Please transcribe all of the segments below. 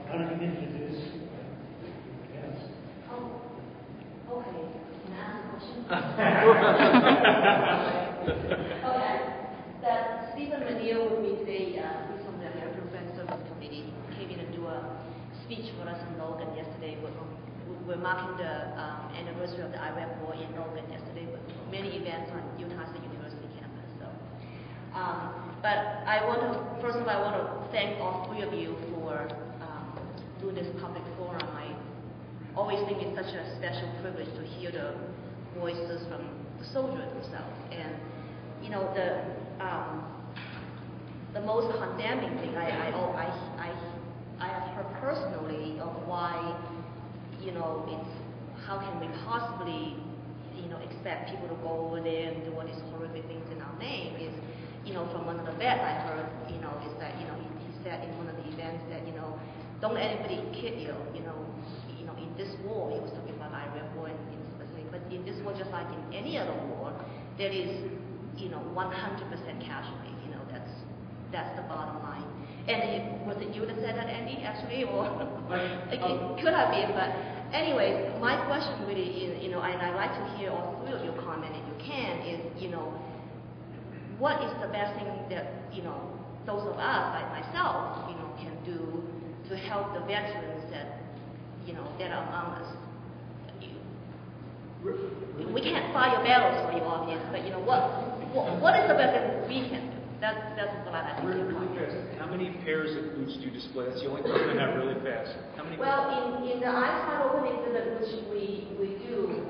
want to introduce yes. Oh, okay. Can I ask a question? Okay. That Stephen Manier with me today, he's from the American Friends Service Committee, came in and do a speech for us in Logan yesterday. We're marking the anniversary of the Iraq War in Logan yesterday with many events on Utah State University campus. So, but first of all, I want to thank all three of you for doing this public forum. I always think it's such a special privilege to hear the voices from the soldiers themselves. And you know, the most condemning thing I have heard personally of why, you know, it's how can we possibly, you know, expect people to go over there and do all these horrific things in our name is, you know, from one of the vets I heard, you know, is that, you know, he said in one of the events that, you know, don't let anybody kid you, you know, in this war, he was talking about the Iraq war in specific, but in this war, just like in any other war, there is, you know, 100% casualty. You know, that's the bottom line. And was it you that said that, Andy, actually, or it could have been? But anyways, my question really is, you know, and I'd like to hear all three of you comment if you can, is, you know, what is the best thing that, you know, those of us, like myself, you know, can do to help the veterans that, you know, that are among us? We can't fight your battles for you, obviously, but you know what is the best that we can do? That's what I think. Really fast. How many pairs of boots do you display? That's the only question I have really fast. How many? Well, in the iPad Open exhibit, which we do,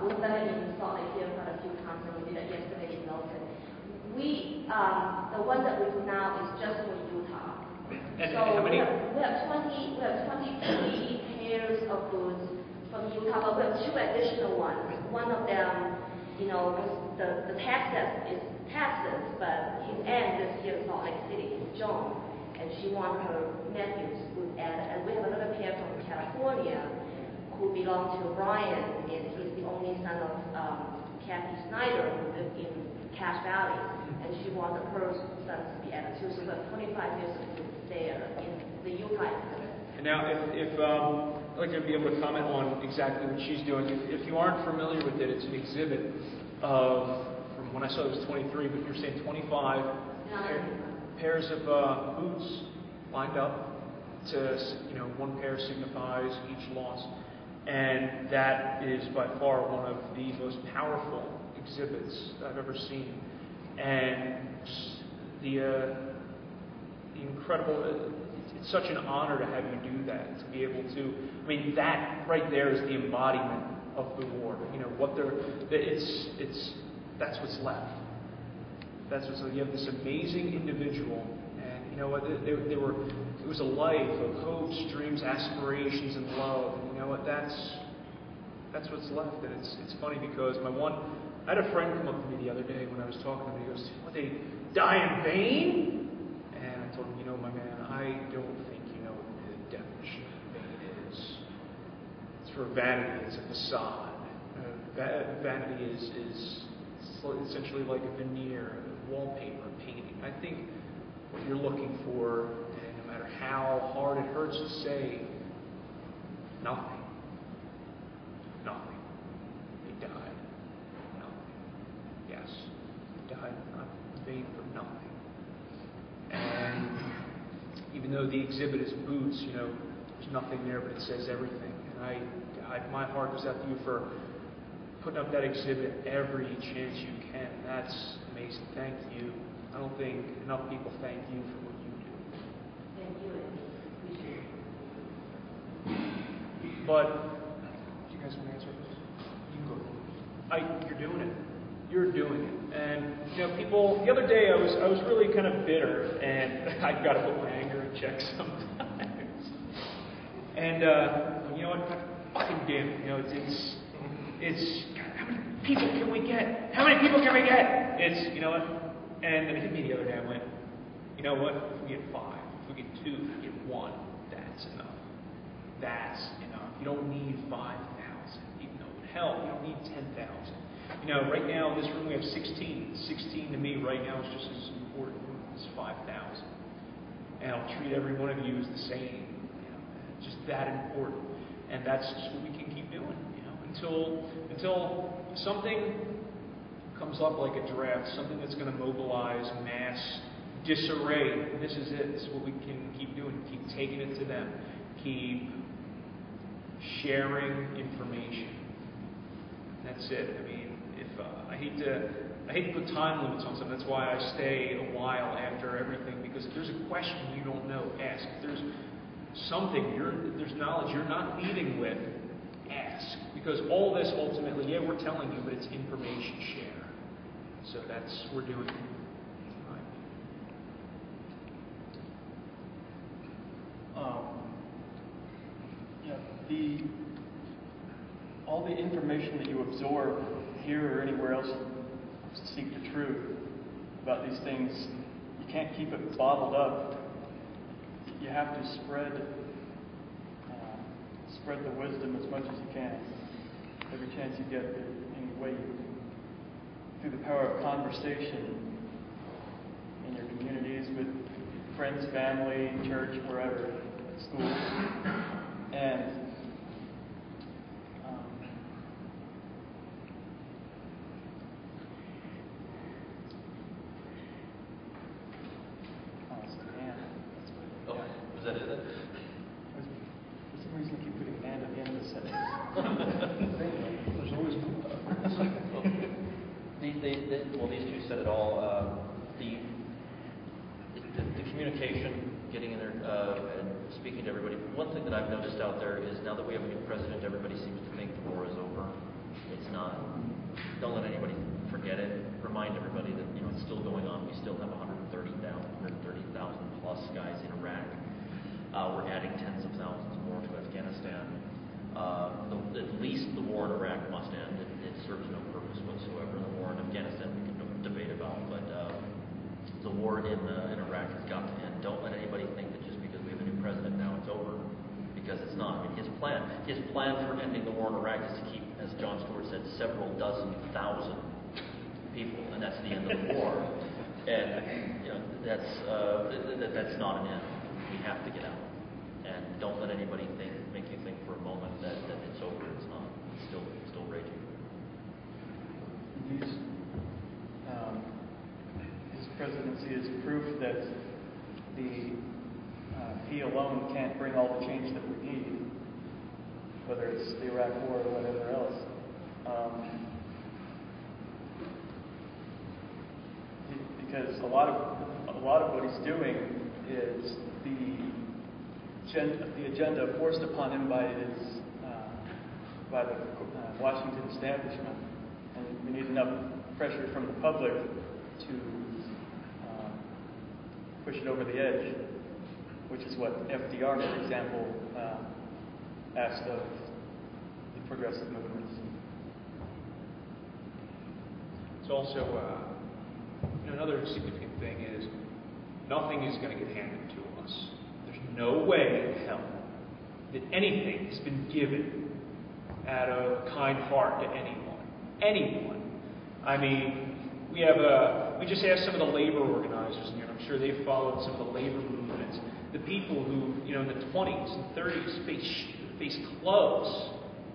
we've done it in Salt Lake City quite a few times, and we did it yesterday in Milton. The one that we do now is just for Utah. And so how many? We have 23 pairs of boots from Utah, but we have two additional ones. One of them, you know, the Texas is Texas, but his aunt lives here in Salt Lake City, is Joan, and she wants her nephews to add. And we have another pair from California who belong to Brian, and he's the only son of Kathy Snyder, who lived in Cache Valley, and she wants her sons to be added too. So we have 25 years of boots there in the Utah exhibit. And now, if I'd like to be able to comment on exactly what she's doing. If you aren't familiar with it, it's an exhibit of, from when I saw it was 23, but you're saying 25 pairs of boots lined up to, you know, one pair signifies each loss. And that is by far one of the most powerful exhibits I've ever seen. And the incredible, it's such an honor to have you do that, to be able to, I mean, that right there is the embodiment of the war. You know, what that's what's left. That's what's left. You have this amazing individual, and you know what, it was a life of hopes, dreams, aspirations, and love. And you know what, that's what's left. And it's funny because I had a friend come up to me the other day when I was talking to him. He goes, "What, they die in vain?" And I told him, "You know, my man, I don't think you know what the definition of vain is. It's for vanity. It's a facade. Vanity is essentially like a veneer, a wallpaper, painting. I think what you're looking for, and no matter how hard it hurts to say, nothing. They died. Nothing. Yes, they died not in vain for nothing. And even though the exhibit is boots, you know, there's nothing there, but it says everything. And my heart goes out to you for putting up that exhibit every chance you can. That's amazing. Thank you. I don't think enough people thank you for what you do. Thank you, Andy. Appreciate it. But, do you guys want to answer this? You go. You're doing it. You're doing it. And, you know, people, the other day I was really kind of bitter, and I've got to put my anger in check sometimes. And, you know what? Fucking damn it. You know, it's how many people can we get? How many people can we get? It's, you know what? And then it hit me the other day. I went, you know what? If we get 5, if we get 2, if we get 1, that's enough. That's enough. You don't need 5,000. Hell, you don't need 10,000. You know, right now in this room we have 16. 16 to me right now is just as important as 5,000. And I'll treat every one of you as the same. You know, that important, and that's just what we can keep doing, you know, until something comes up like a draft, something that's going to mobilize mass disarray. This is it. This is what we can keep doing. Keep taking it to them. Keep sharing information. That's it. I mean, if I hate to put time limits on something. That's why I stay a while after everything, because if there's a question you don't know, ask. If there's something there's knowledge you're not leading with, ask. Because all this ultimately, yeah, we're telling you, but it's information share. So that's what we're doing. All the information that you absorb here or anywhere else to seek the truth about these things, you can't keep it bottled up. You have to spread the wisdom as much as you can, every chance you get, any way through the power of conversation in your communities with friends, family, church, wherever, at school, and is that it? For some reason, I keep putting "and" at the end of the sentence. There's always Well, these two said it all. The communication, getting in there and speaking to everybody. One thing that I've noticed out there is now that we have a new president, everybody seems to think the war is over. It's not. Don't let anybody forget it. Remind everybody that it's still going on. We still have 130,000 plus guys in Iraq. We're adding tens of thousands more to Afghanistan. At least the war in Iraq must end. It serves no purpose whatsoever. The war in Afghanistan we can debate about, but the war in Iraq has got to end. Don't let anybody think that just because we have a new president now it's over, because it's not. I mean, his plan for ending the war in Iraq is to keep, as John Stewart said, several dozen thousand people, and that's the end of the war. And that's not an end. We have to get out, and don't let anybody make you think for a moment that it's over. It's not. It's still raging. His presidency is proof that he alone can't bring all the change that we need, whether it's the Iraq War or whatever else. Because a lot of what he's doing is the agenda forced upon him by the Washington establishment, and we need enough pressure from the public to push it over the edge, which is what FDR, for example, asked of the progressive movements. It's also another significant thing is nothing is going to get handed to us. There's no way in hell that anything has been given out of kind heart to anyone. Anyone. I mean, we just asked some of the labor organizers here, and I'm sure they've followed some of the labor movements. The people who, in the 20s and 30s faced clubs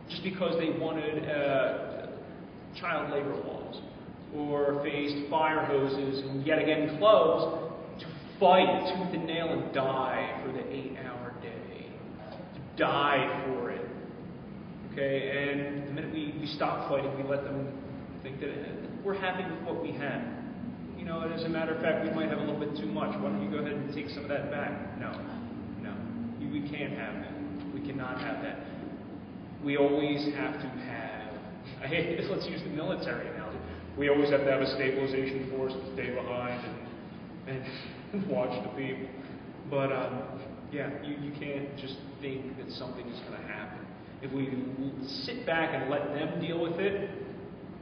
just because they wanted child labor laws, or faced fire hoses and yet again clubs to fight tooth and nail and die for the 8-hour day. To die for it. Okay, and the minute we stop fighting, we let them think that we're happy with what we have. And as a matter of fact, we might have a little bit too much. Why don't you go ahead and take some of that back? No. We can't have that. We cannot have that. We always have to have, let's use the military analogy. We always have to have a stabilization force to stay behind and watch the people. But, you can't just think that something is going to happen. If we sit back and let them deal with it,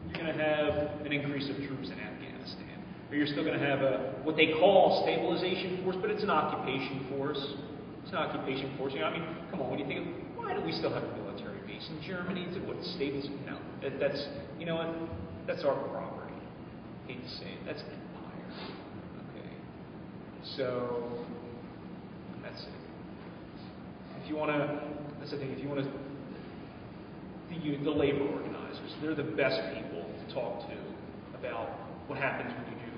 you're going to have an increase of troops in Afghanistan. Or you're still going to have what they call stabilization force, but it's an occupation force. It's an occupation force. Come on, when you think of, why do we still have a military base in Germany? To what, stables? No. That's, that's our property. I hate to say it. That's empire. Okay. So, that's it. If you want to That's the thing. If you want to, the labor organizers, they're the best people to talk to about what happens when you do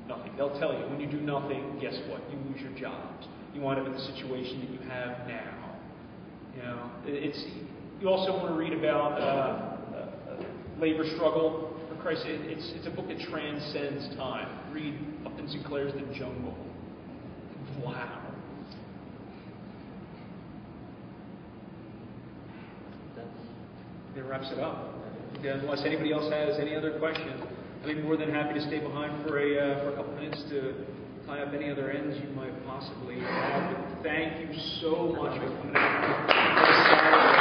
nothing. They'll tell you when you do nothing, guess what? You lose your jobs. You wind up in the situation that you have now. You know, you also want to read about labor struggle. For Christ's sake, it's a book that transcends time. Read Upton Sinclair's The Jungle. Wow. That wraps it up. Unless anybody else has any other questions, I'd be more than happy to stay behind for a couple minutes to tie up any other ends you might possibly have. But thank you so much for coming out.